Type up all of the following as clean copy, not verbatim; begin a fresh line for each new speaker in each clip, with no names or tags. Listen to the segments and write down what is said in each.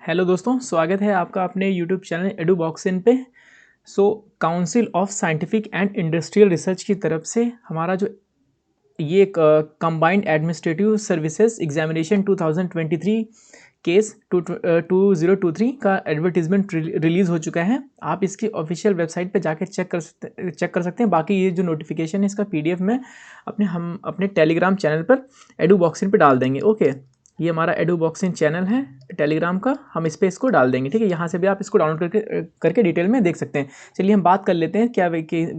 Hello दोस्तों, स्वागत है आपका अपने यूट्यूब चैनल एडुबॉक्सिन पे। Council of scientific and industrial research की तरफ से हमारा जो ये combined administrative services examination 2023 case 2023 का एडवर्टीजमेंट रिलीज़ हो चुका है। आप इसकी ऑफिशियल वेबसाइट पे जाकर चेक कर सकते हैं। बाकी ये जो नोटिफिकेशन है इसका PDF में हम अपने टेलीग्राम चैनल पर एडुबॉक्सिन पे डाल देंगे। ओके, ये हमारा एडुबॉक्सिन चैनल है टेलीग्राम का, हम इस पर इसको डाल देंगे। ठीक है, यहाँ से भी आप इसको डाउनलोड करके डिटेल में देख सकते हैं। चलिए हम बात कर लेते हैं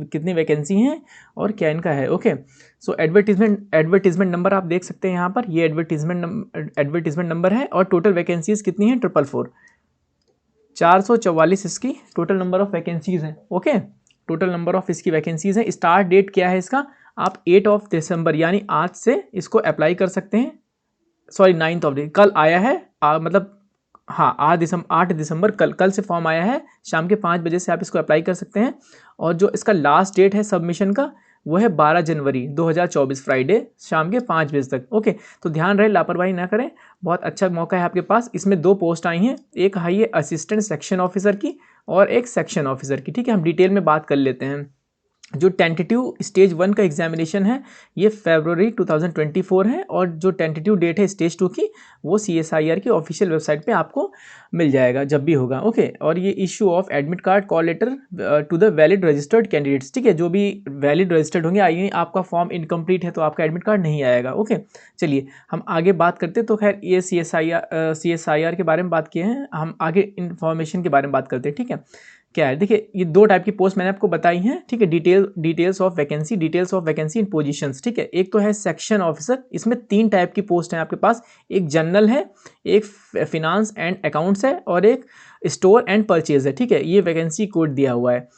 कितनी वैकेंसी हैं और क्या इनका है। ओके, सो एडवर्टीजमेंट नंबर आप देख सकते हैं यहाँ पर, ये एडवर्टीजमेंट नंबर है। और टोटल वैकेंसीज कितनी है? 444 444 इसकी टोटल नंबर ऑफ वैकेंसीज हैं। ओके, टोटल नंबर ऑफ इसकी वैकेंसीज है। स्टार्ट डेट क्या है इसका? आप 8 दिसंबर यानी आज से इसको अप्लाई कर सकते हैं। सॉरी 9 कल आया है, मतलब हाँ 8 दिसंबर कल से फॉर्म आया है। शाम के 5 बजे से आप इसको अप्लाई कर सकते हैं। और जो इसका लास्ट डेट है सबमिशन का वो है 12 जनवरी 2024 फ्राइडे शाम के 5 बजे तक। ओके, तो ध्यान रहे, लापरवाही ना करें, बहुत अच्छा मौका है आपके पास। इसमें 2 पोस्ट आई हैं, एक आई है असिस्टेंट सेक्शन ऑफिसर की और एक सेक्शन ऑफिसर की। ठीक है, हम डिटेल में बात कर लेते हैं। जो टेंटेटिव स्टेज 1 का एग्जामिनेशन है ये फरवरी 2024 है, और जो टेंटेटिव डेट है स्टेज 2 की वो CSIR की ऑफिशियल वेबसाइट पे आपको मिल जाएगा जब भी होगा। ओके, और ये issue of admit card call letter to the valid registered candidates. ठीक है, जो भी वैलिड रजिस्टर्ड होंगे, आइए आपका फॉर्म इनकम्प्लीट है तो आपका एडमिट कार्ड नहीं आएगा। ओके, चलिए हम आगे बात करते हैं। तो खैर ये CSIR के बारे में बात किए हैं, हम आगे इन्फॉर्मेशन के बारे में बात करते हैं। ठीक है, क्या है, देखिए ये 2 टाइप की पोस्ट मैंने आपको बताई हैं। ठीक है, details of vacancy in positions. ठीक है, एक तो है सेक्शन ऑफिसर, इसमें 3 टाइप की पोस्ट हैं आपके पास। एक जनरल है, एक फिनांस एंड अकाउंट्स है, और एक स्टोर एंड परचेज है। ठीक है, ये वैकेंसी कोड दिया हुआ है।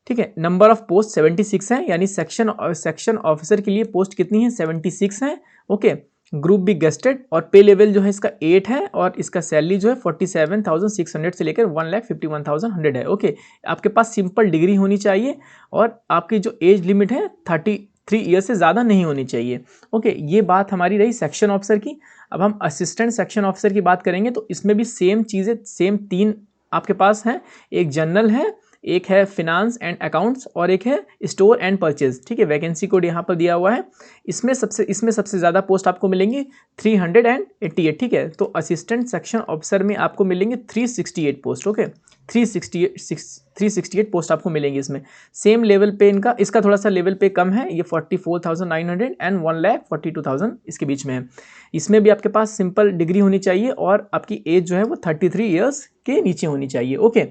ठीक है, नंबर ऑफ पोस्ट 76 है, यानी सेक्शन ऑफिसर के लिए पोस्ट कितनी है? 76 है। ओके, ग्रुप बी गेस्टेड, और पे लेवल जो है इसका 8 है, और इसका सैलरी जो है 47,600 से लेकर 1,51,100 है। ओके, आपके पास सिंपल डिग्री होनी चाहिए, और आपकी जो एज लिमिट है 33 ईयर से ज़्यादा नहीं होनी चाहिए। ओके, ये बात हमारी रही सेक्शन ऑफिसर की। अब हम असिस्टेंट सेक्शन ऑफिसर की बात करेंगे, तो इसमें भी सेम चीज़ें, सेम 3 आपके पास हैं। एक जनरल है, एक है फिनांस एंड अकाउंट्स, और एक है स्टोर एंड परचेज। ठीक है, वैकेंसी कोड यहाँ पर दिया हुआ है। इसमें सबसे ज़्यादा पोस्ट आपको मिलेंगी 388। ठीक है, तो असिस्टेंट सेक्शन ऑफिसर में आपको मिलेंगे 368 पोस्ट। ओके, 368 पोस्ट आपको मिलेंगी इसमें। सेम लेवल पे इसका थोड़ा सा लेवल पे कम है, ये 44,900 एंड 1,42,000 इसके बीच में है। इसमें भी आपके पास सिंपल डिग्री होनी चाहिए, और आपकी एज जो है वो 33 ईयर्स के नीचे होनी चाहिए। ओके,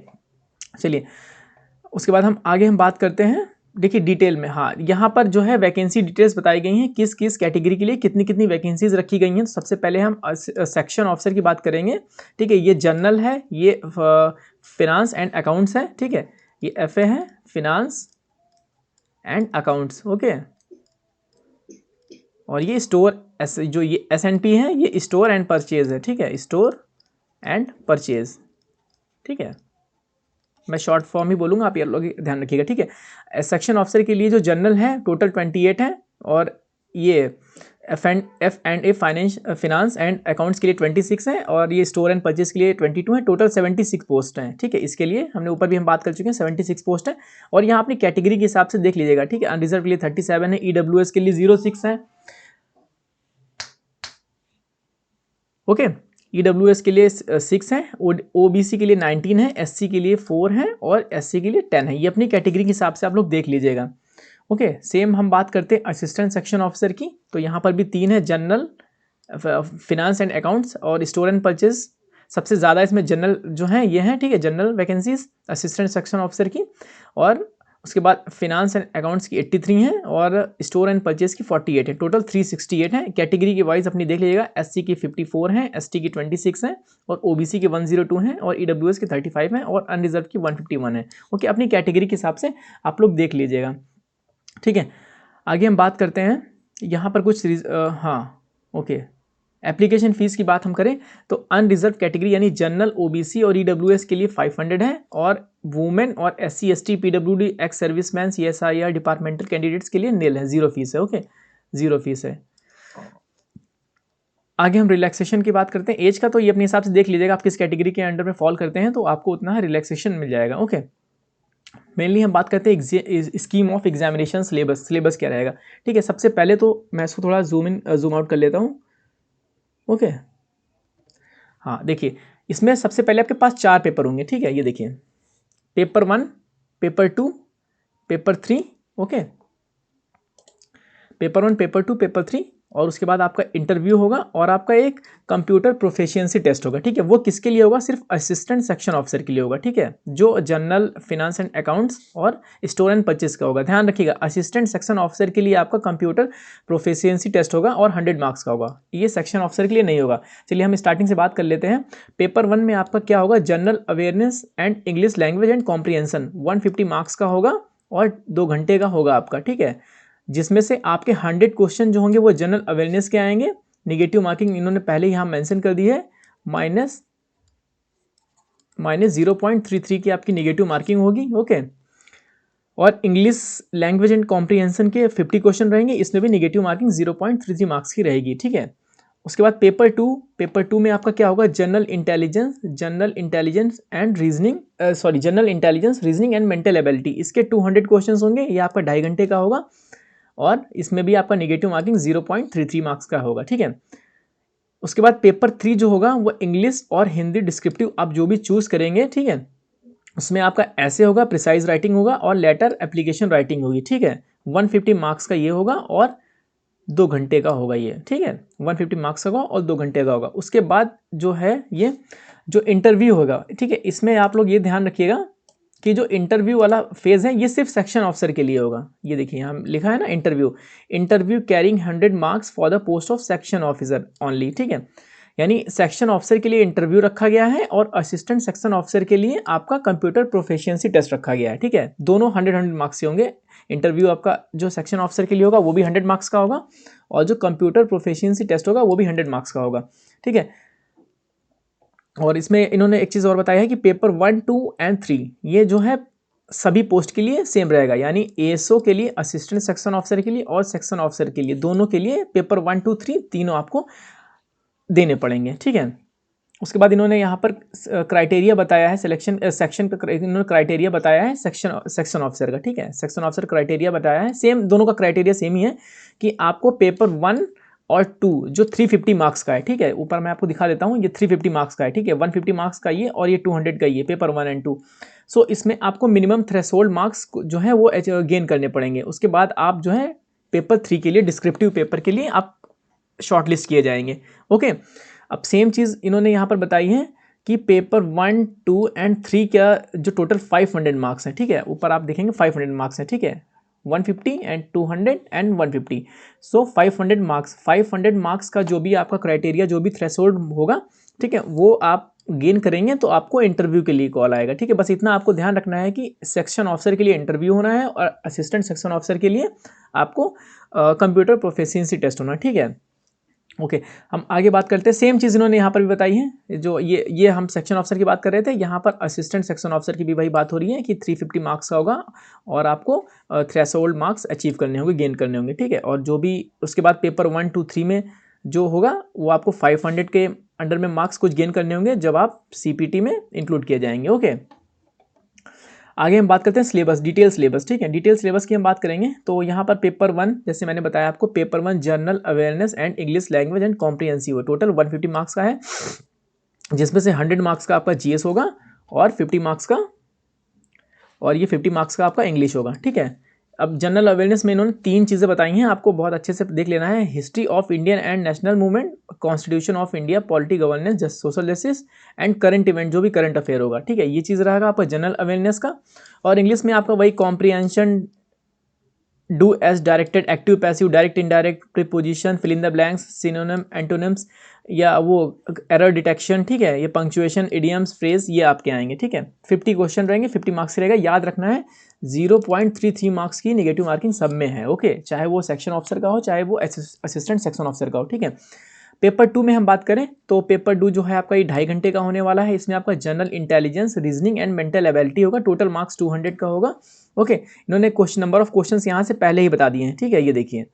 चलिए उसके बाद हम बात करते हैं। देखिए डिटेल में, हाँ यहाँ पर जो है वैकेंसी डिटेल्स बताई गई हैं, किस किस कैटेगरी के लिए कितनी कितनी वैकेंसीज रखी गई हैं। तो सबसे पहले हम सेक्शन ऑफिसर की बात करेंगे। ठीक है, ये जनरल है, ये फिनांस एंड अकाउंट्स है। ठीक है, ये FA है, फिनांस एंड अकाउंट्स। ओके, और ये जो ये SNP है, ये स्टोर एंड परचेज है। ठीक है, स्टोर एंड परचेज। ठीक है, मैं शॉर्ट फॉर्म ही बोलूँगा, आप ये लोग ध्यान रखिएगा। ठीक है, सेक्शन ऑफिसर के लिए जो जनरल है टोटल 28 है, और ये F&A फिनांस एंड अकाउंट्स के लिए 26 है, और ये स्टोर एंड परचेज के लिए 22 है। टोटल 76 पोस्ट हैं। ठीक है, इसके लिए हमने ऊपर भी हम बात कर चुके हैं, 76 पोस्ट है। और यहाँ अपनी कैटेगरी के हिसाब से देख लीजिएगा। ठीक है, अनरिजर्व के लिए 37 है, EWS के लिए 06 है। ओके, EWS के लिए 6 है, OBC के लिए 19 है, SC के लिए 4 है, और SC के लिए 10 है। ये अपनी कैटेगरी के हिसाब से आप लोग देख लीजिएगा। ओके, सेम हम बात करते हैं असिस्टेंट सेक्शन ऑफिसर की। तो यहाँ पर भी 3 है, जनरल, फिनांस एंड अकाउंट्स और स्टोर एंड परचेज। सबसे ज़्यादा इसमें जनरल जो है ये हैं। ठीक है, general vacancies assistant section officer की, और उसके बाद फिनांस एंड अकाउंट्स की 83 हैं, और स्टोर एंड परचेज की 48 है। टोटल 368 है। कैटेगरी के वाइज अपनी देख लीजिएगा, SC की 54 है, ST की 26 है, और OBC की 102 है, और EWS की 35 है, और अनरिजर्व की 151 है। ओके, अपनी कैटेगरी के हिसाब से आप लोग देख लीजिएगा। ठीक है, आगे हम बात करते हैं। यहाँ पर कुछ हाँ ओके, एप्लीकेशन फ़ीस की बात हम करें तो अनरिजर्व कैटेगरी यानी जनरल, OBC और EWS के लिए 500 है, और वुमेन और SC ST PWD ex serviceman CSIR departmental candidates के लिए 0 फीस है। ओके, 0 फीस है। आगे हम रिलैक्सेशन की बात करते हैं। एज का तो ये अपने हिसाब से देख लीजिएगा, आप किस कैटेगरी के अंडर में फॉल करते हैं तो आपको उतना रिलैक्सेशन मिल जाएगा। ओके, मेनली हम बात करते हैं scheme of examination syllabus, syllabus क्या रहेगा। ठीक है, सबसे पहले तो मैं इसको थोड़ा जूम इन जूम आउट कर लेता हूँ। ओके, हाँ देखिए, इसमें सबसे पहले आपके पास 4 पेपर होंगे। ठीक है, ये देखिए, paper 1, paper 2, paper 3। Okay, paper 1, paper 2, paper 3, और उसके बाद आपका इंटरव्यू होगा और आपका एक कंप्यूटर प्रोफिशिएंसी टेस्ट होगा। ठीक है, वो किसके लिए होगा? सिर्फ असिस्टेंट सेक्शन ऑफिसर के लिए होगा। ठीक है, जो जनरल फिनेंस एंड अकाउंट्स और स्टोर एंड परचेज का होगा। ध्यान रखिएगा, असिस्टेंट सेक्शन ऑफिसर के लिए आपका कंप्यूटर प्रोफिशिएंसी टेस्ट होगा और 100 मार्क्स का होगा। ये सेक्शन ऑफिसर के लिए नहीं होगा। चलिए हम स्टार्टिंग से बात कर लेते हैं। पेपर 1 में आपका क्या होगा? General awareness and English language and comprehension, 150 marks का होगा और 2 घंटे का होगा आपका। ठीक है, जिसमें से आपके 100 क्वेश्चन जो होंगे वो जनरल अवेयरनेस के आएंगे। निगेटिव मार्किंग इन्होंने पहले यहाँ मेंशन कर दी है, माइनस 0.33 की आपकी निगेटिव मार्किंग होगी। ओके, और इंग्लिश लैंग्वेज एंड कॉम्प्रिहेंशन के 50 क्वेश्चन रहेंगे, इसमें भी निगेटिव मार्किंग 0.33 मार्क्स की रहेगी। ठीक है, उसके बाद पेपर टू में आपका क्या होगा? General intelligence and reasoning, general intelligence, reasoning and mental ability. इसके 200 क्वेश्चन होंगे, ये आपका 2.5 घंटे का होगा और इसमें भी आपका निगेटिव मार्किंग 0.33 मार्क्स का होगा। ठीक है, उसके बाद पेपर 3 जो होगा वो इंग्लिश और हिंदी डिस्क्रिप्टिव आप जो भी चूज करेंगे। ठीक है, उसमें आपका ऐसे होगा, प्रिसाइज राइटिंग होगा और लेटर एप्लीकेशन राइटिंग होगी। ठीक है, 150 मार्क्स का ये होगा और 2 घंटे का होगा ये। ठीक है, 150 मार्क्स का होगा और 2 घंटे का होगा। उसके बाद जो है ये जो इंटरव्यू होगा, ठीक है, इसमें आप लोग ये ध्यान रखिएगा कि जो इंटरव्यू वाला फेज है ये सिर्फ सेक्शन ऑफिसर के लिए होगा। ये देखिए यहाँ लिखा है ना, interview carrying 100 marks for the post of section officer only. ठीक है, यानी सेक्शन ऑफिसर के लिए इंटरव्यू रखा गया है और असिस्टेंट सेक्शन ऑफिसर के लिए आपका कंप्यूटर प्रोफिशिएंसी टेस्ट रखा गया है। ठीक है, दोनों 100 मार्क्स के होंगे। इंटरव्यू आपका जो सेक्शन ऑफिसर के लिए होगा वो भी 100 मार्क्स का होगा और जो कंप्यूटर प्रोफिशिएंसी टेस्ट होगा वो भी 100 मार्क्स का होगा। ठीक है, और इसमें इन्होंने एक चीज़ और बताया है कि पेपर 1, 2 एंड 3 ये जो है सभी पोस्ट के लिए सेम रहेगा, यानी एएसओ के लिए, असिस्टेंट सेक्शन ऑफिसर के लिए और सेक्शन ऑफिसर के लिए, दोनों के लिए पेपर 1, 2, 3 तीनों आपको देने पड़ेंगे। ठीक है, उसके बाद इन्होंने यहाँ पर क्राइटेरिया बताया है सेलेक्शन सेक्शन का, इन्होंने क्राइटेरिया बताया है सेक्शन ऑफिसर का। ठीक है, सेक्शन ऑफिसर क्राइटेरिया बताया है, सेम दोनों का क्राइटेरिया सेम ही है कि आपको पेपर 1 और 2 जो 350 मार्क्स का है। ठीक है, ऊपर मैं आपको दिखा देता हूँ, ये 350 मार्क्स का है। ठीक है, 150 मार्क्स का ये और ये 200 का ये पेपर 1 एंड 2। सो इसमें आपको मिनिमम थ्रेशोल्ड मार्क्स जो है वो गेन करने पड़ेंगे। उसके बाद आप जो है पेपर 3 के लिए, डिस्क्रिप्टिव पेपर के लिए आप शॉर्टलिस्ट किए जाएंगे। ओके, अब सेम चीज़ इन्होंने यहाँ पर बताई है कि पेपर 1, 2 एंड 3 का जो टोटल 500 मार्क्स है। ठीक है, ऊपर आप देखेंगे 500 मार्क्स है। ठीक है, 150 एंड 200 एंड 150, सो 500 मार्क्स का जो भी आपका क्राइटेरिया, जो भी थ्रेशोल्ड होगा, ठीक है, वो आप गेन करेंगे तो आपको इंटरव्यू के लिए कॉल आएगा। ठीक है, बस इतना आपको ध्यान रखना है कि सेक्शन ऑफिसर के लिए इंटरव्यू होना है और असिस्टेंट सेक्शन ऑफिसर के लिए आपको कंप्यूटर प्रोफिशिएंसी टेस्ट होना। ठीक है, ओके, हम आगे बात करते हैं। सेम चीज़ इन्होंने यहाँ पर भी बताई है, जो ये हम सेक्शन ऑफिसर की बात कर रहे थे, यहाँ पर असिस्टेंट सेक्शन ऑफिसर की भी वही बात हो रही है कि 350 मार्क्स का होगा और आपको थ्रेशोल्ड मार्क्स अचीव करने होंगे, गेन करने होंगे। ठीक है, और जो भी उसके बाद पेपर 1, 2, 3 में जो होगा वो आपको 500 के अंडर में मार्क्स कुछ गेन करने होंगे जब आप सीपीटी में इंक्लूड किए जाएंगे। ओके, आगे हम बात करते हैं सिलेबस, डिटेल सिलेबस। ठीक है, डिटेल सिलेबस की हम बात करेंगे तो यहाँ पर पेपर 1, जैसे मैंने बताया आपको, paper 1 general awareness and English language and comprehensive total 150 marks का है, जिसमें से 100 मार्क्स का आपका जीएस होगा और 50 मार्क्स का, और ये 50 मार्क्स का आपका इंग्लिश होगा। ठीक है, अब जनरल अवेयरनेस में इन्होंने 3 चीज़ें बताई हैं, आपको बहुत अच्छे से देख लेना है। History of Indian and national movement, constitution of India, polity governance, just social justice and current event, जो भी करंट अफेयर होगा। ठीक है, ये चीज़ रहेगा आपका जनरल अवेयरनेस का। और इंग्लिश में आपका वही comprehension, do as directed, active passive, direct indirect, preposition, fill in the blanks, synonym, antonyms, या वो एरर डिटेक्शन। ठीक है, ये पंक्चुएशन, इडियम्स, फ्रेज, ये आपके आएंगे। ठीक है, 50 क्वेश्चन रहेंगे, 50 मार्क्स रहेगा। याद रखना है 0.33 मार्क्स की निगेटिव मार्किंग सब में है। ओके, चाहे वो सेक्शन ऑफिसर का हो, चाहे वो असिस्टेंट सेक्शन ऑफिसर का हो। ठीक है, पेपर 2 में हम बात करें तो पेपर 2 जो है आपका ये 2.5 घंटे का होने वाला है। इसमें आपका general intelligence, reasoning and mental ability होगा, टोटल मार्क्स 200 का होगा। ओके, इन्होंने क्वेश्चन, नंबर ऑफ क्वेश्चंस यहाँ से पहले ही बता दिए हैं। ठीक है, ये देखिए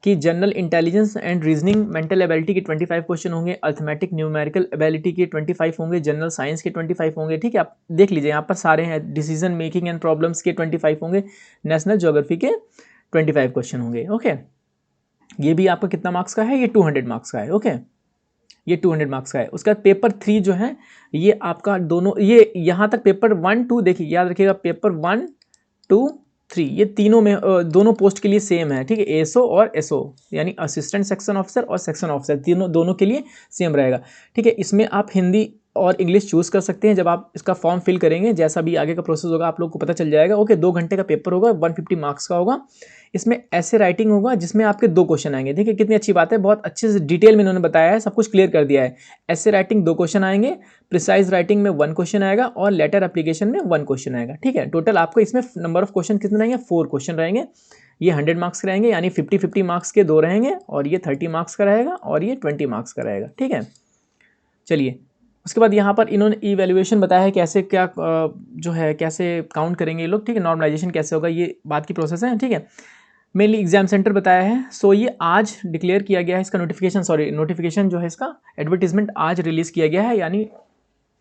कि general intelligence and reasoning mental ability के 25 क्वेश्चन होंगे, अर्थमेटिक न्यूमेरिकल एबिलिटी के 25 होंगे, जनरल साइंस के 25 होंगे। ठीक है, आप देख लीजिए यहाँ पर सारे हैं। डिसीजन मेकिंग एंड प्रॉब्लम्स के 25 होंगे, नेशनल ज्योग्राफी के 25 क्वेश्चन होंगे। ओके, ये भी आपका कितना मार्क्स का है, ये 200 मार्क्स का है। ओके, ये 200 मार्क्स का है। उसका पेपर 3 जो है ये आपका दोनों, ये यहाँ तक पेपर 1 2 देखिए, याद रखिएगा पेपर 1 2 3 ये तीनों में दोनों पोस्ट के लिए सेम है। ठीक है, एसओ और एसओ यानी असिस्टेंट सेक्शन ऑफिसर और सेक्शन ऑफिसर, तीनों दोनों के लिए सेम रहेगा। ठीक है, इसमें आप हिंदी और इंग्लिश चूज़ कर सकते हैं। जब आप इसका फॉर्म फिल करेंगे, जैसा भी आगे का प्रोसेस होगा आप लोग को पता चल जाएगा। ओके, 2 घंटे का पेपर होगा, 150 मार्क्स का होगा। इसमें ऐसे राइटिंग होगा जिसमें आपके 2 क्वेश्चन आएंगे। देखिए कितनी अच्छी बात है, बहुत अच्छे से डिटेल में इन्होंने बताया है, सब कुछ क्लियर कर दिया है। ऐसे राइटिंग 2 क्वेश्चन आएंगे, प्रिसाइज राइटिंग में 1 क्वेश्चन आएगा और लेटर एप्लीकेशन में 1 क्वेश्चन आएगा। ठीक है, टोटल आपको इसमें नंबर ऑफ क्वेश्चन कितने रहेंगे, 4 क्वेश्चन रहेंगे। ये 100 मार्क्स के रहेंगे, यानी 50-50 मार्क्स के 2 रहेंगे, और ये 30 मार्क्स का रहेगा और ये 20 मार्क्स का रहेगा। ठीक है, चलिए उसके बाद यहाँ पर इन्होंने इवैल्यूएशन बताया है कैसे क्या जो है कैसे काउंट करेंगे ये लोग। ठीक है, नॉर्मलाइजेशन कैसे होगा ये बात की प्रोसेस है। ठीक है, मेनली एग्जाम सेंटर बताया है। सो ये आज डिक्लेयर किया गया है, इसका नोटिफिकेशन जो है इसका एडवर्टीजमेंट आज रिलीज़ किया गया है, यानी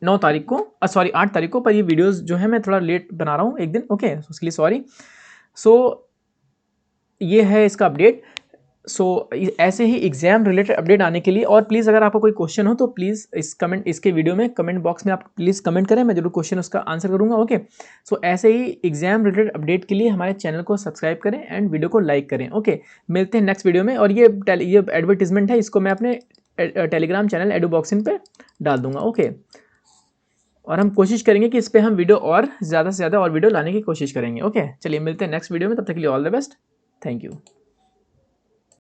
9 तारीख को 8 तारीख को। पर ये वीडियोस जो है मैं थोड़ा लेट बना रहा हूँ एक दिन। ओके, उसके लिए सॉरी। सो ये है इसका अपडेट। सो ऐसे ही एग्जाम रिलेटेड अपडेट आने के लिए, और प्लीज़ अगर आपको कोई क्वेश्चन हो तो प्लीज़ इसके वीडियो में कमेंट बॉक्स में आप प्लीज़ कमेंट करें, मैं जरूर क्वेश्चन उसका आंसर करूंगा। ओके, सो ऐसे ही एग्जाम रिलेटेड अपडेट के लिए हमारे चैनल को सब्सक्राइब करें एंड वीडियो को लाइक करें। ओके, मिलते हैं नेक्स्ट वीडियो में। और ये एडवर्टीजमेंट है, इसको मैं अपने टेलीग्राम चैनल एडुबॉक्सिन पे डाल दूंगा। ओके, और हम कोशिश करेंगे कि इस पर हम वीडियो और ज़्यादा से ज़्यादा और वीडियो लाने की कोशिश करेंगे। ओके, चलिए मिलते हैं नेक्स्ट वीडियो में, तब तक के लिए all the best, thank you.